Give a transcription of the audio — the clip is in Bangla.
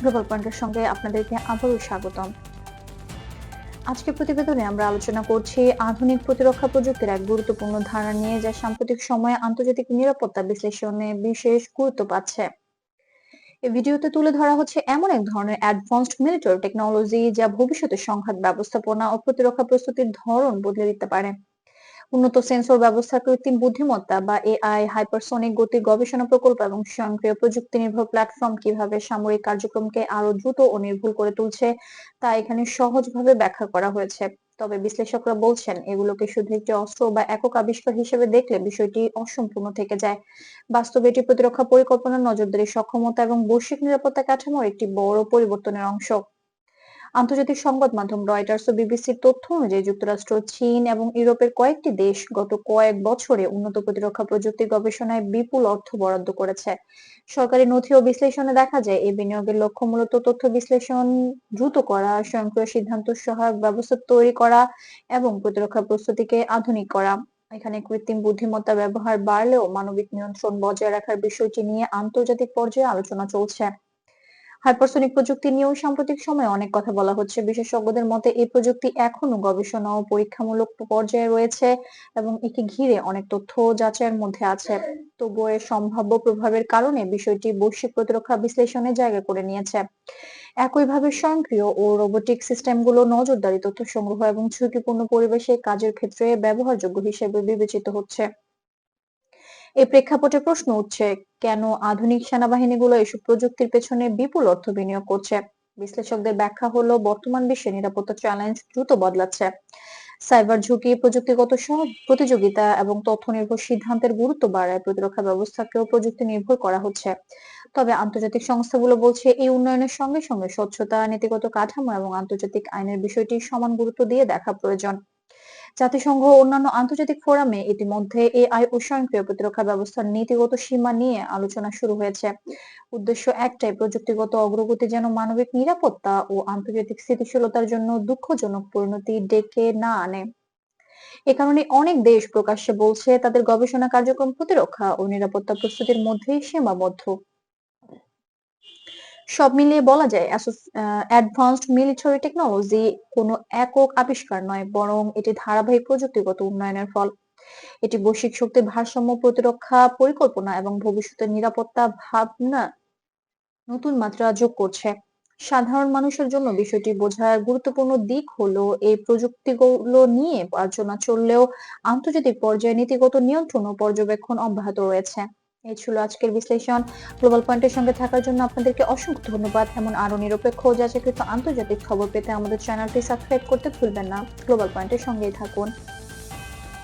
গ্লোবাল পয়েন্টের সঙ্গে আপনাদেরকে আবারও স্বাগতম। আজকের প্রতিবেদনে আমরা আলোচনা করছি আধুনিক প্রতিরক্ষা প্রযুক্তির এক গুরুত্বপূর্ণ ধারণা নিয়ে, যা সাম্প্রতিক সময়ে আন্তর্জাতিক নিরাপত্তা বিশ্লেষণে বিশেষ গুরুত্ব পাচ্ছে। এই ভিডিওতে তুলে ধরা হচ্ছে এমন এক ধরনের অ্যাডভান্সড মিলিটারি টেকনোলজি যা ভবিষ্যতে সংঘাত ব্যবস্থাপনা ও প্রতিরক্ষা প্রস্তুতির ধরন বদলে দিতে পারে। উন্নত সেন্সর ব্যবস্থা, কৃত্রিম বুদ্ধিমত্তা বা এআই, হাইপারসনিক গতির গবেষণা প্রকল্প এবং স্বয়ংক্রিয় প্রযুক্তি নির্ভর প্ল্যাটফর্ম কিভাবে সামরিক কার্যক্রমকে আরো দ্রুত ও নির্ভুল করে তুলছে তা এখানে সহজভাবে ব্যাখ্যা করা হয়েছে। তবে বিশ্লেষকরা বলছেন, এগুলোকে শুধু একটি অস্ত্র বা একক আবিষ্কার হিসেবে দেখলে বিষয়টি অসম্পূর্ণ থেকে যায়। বাস্তবে এটি প্রতিরক্ষা পরিকল্পনা, নজরদারি সক্ষমতা এবং বৈশ্বিক নিরাপত্তা কাঠামোর একটি বড় পরিবর্তনের অংশ। আন্তর্জাতিক সংবাদ মাধ্যম রয়টার্স ও বিবিসির তথ্য অনুযায়ী যুক্তরাষ্ট্র, চীন এবং ইউরোপের কয়েকটি দেশ গত কয়েক বছরে উন্নত প্রতিরক্ষা প্রযুক্তি গবেষণায় বিপুল অর্থ বরাদ্দ করেছে। সরকারি নথি ও বিশ্লেষণে দেখা যায়, এই বিনিয়োগের লক্ষ্য মূলত তথ্য বিশ্লেষণ দ্রুত করা, স্বয়ংক্রিয় সিদ্ধান্ত সহায়ক ব্যবস্থা তৈরি করা এবং প্রতিরক্ষা প্রস্তুতিকে আধুনিক করা। এখানে কৃত্রিম বুদ্ধিমত্তা ব্যবহার বাড়লেও মানবিক নিয়ন্ত্রণ বজায় রাখার বিষয়টি নিয়ে আন্তর্জাতিক পর্যায়ে আলোচনা চলছে। হাইপারসনিক প্রযুক্তি নিয়েও সাম্প্রতিক সময়ে অনেক কথা বলা হচ্ছে। বিশেষজ্ঞদের মতে এই প্রযুক্তি এখনো গবেষণা ও পরীক্ষামূলক পর্যায়ে রয়েছে এবং একে ঘিরে অনেক তথ্য যাচাইয়ের মধ্যে আছে। তবুও এর সম্ভাব্য প্রভাবের কারণে বিষয়টি বৈশ্বিক প্রতিরক্ষা বিশ্লেষণে জায়গা করে নিয়েছে। একইভাবে স্বয়ংক্রিয় ও রোবোটিক সিস্টেমগুলো নজরদারি, তথ্য সংগ্রহ এবং ঝুঁকিপূর্ণ পরিবেশে কাজের ক্ষেত্রে ব্যবহারযোগ্য হিসেবে বিবেচিত হচ্ছে। এই প্রেক্ষাপটে প্রশ্ন উঠছে, কেন আধুনিক সেনাবাহিনীগুলো এসব প্রযুক্তির পেছনে বিপুল অর্থ বিনিয়োগ করছে? বিশ্লেষকদের ব্যাখ্যা হলো, বর্তমান বিশ্বে নিরাপত্তা চ্যালেঞ্জ দ্রুত বদলাচ্ছে। সাইবার ঝুঁকি, প্রযুক্তিগত প্রতিযোগিতা এবং তথ্য নির্ভর সিদ্ধান্তের গুরুত্ব বাড়ায় প্রতিরক্ষা ব্যবস্থাকেও প্রযুক্তি নির্ভর করা হচ্ছে। তবে আন্তর্জাতিক সংস্থাগুলো বলছে, এই উন্নয়নের সঙ্গে সঙ্গে স্বচ্ছতা, নীতিগত কাঠামো এবং আন্তর্জাতিক আইনের বিষয়টি সমান গুরুত্ব দিয়ে দেখা প্রয়োজন। জাতিসংঘ ও অন্যান্য আন্তর্জাতিক ফোরামে ইতিমধ্যে এআই ও স্বয়ংক্রিয় প্রতিরক্ষা ব্যবস্থার নীতিগত সীমা নিয়ে আলোচনা শুরু হয়েছে। উদ্দেশ্য একটাই, প্রযুক্তিগত অগ্রগতি যেন মানবিক নিরাপত্তা ও আন্তর্জাতিক স্থিতিশীলতার জন্য দুঃখজনক পরিণতি ডেকে না আনে। এ কারণে অনেক দেশ প্রকাশ্যে বলছে, তাদের গবেষণা কার্যক্রম প্রতিরক্ষা ও নিরাপত্তা প্রস্তুতির মধ্যেই সীমাবদ্ধ। সব মিলিয়ে বলা যায়, অ্যাডভান্সড মিলিটারি টেকনোলজি কোনো একক আবিষ্কার নয়, বরং এটি ধারাবাহিক প্রযুক্তিগত উন্নয়নের ফল। এটি বৈশ্বিক শক্তির ভারসাম্য, প্রতিরক্ষা পরিকল্পনা এবং ভবিষ্যতের নিরাপত্তা ভাবনা নতুন মাত্রা যোগ করছে। সাধারণ মানুষের জন্য বিষয়টি বোঝার গুরুত্বপূর্ণ দিক হলো, এই প্রযুক্তিগুলো নিয়ে আলোচনা চললেও আন্তর্জাতিক পর্যায়ে নীতিগত নিয়ন্ত্রণ ও পর্যবেক্ষণ অব্যাহত রয়েছে। এই ছিল আজকের বিশ্লেষণ। গ্লোবাল পয়েন্টের সঙ্গে থাকার জন্য আপনাদেরকে অসংখ্য ধন্যবাদ। এমন আরো নিরপেক্ষ ও যাচাইকৃত আন্তর্জাতিক খবর পেতে আমাদের চ্যানেলটি সাবস্ক্রাইব করতে ভুলবেন না। গ্লোবাল পয়েন্টের সঙ্গেই থাকুন।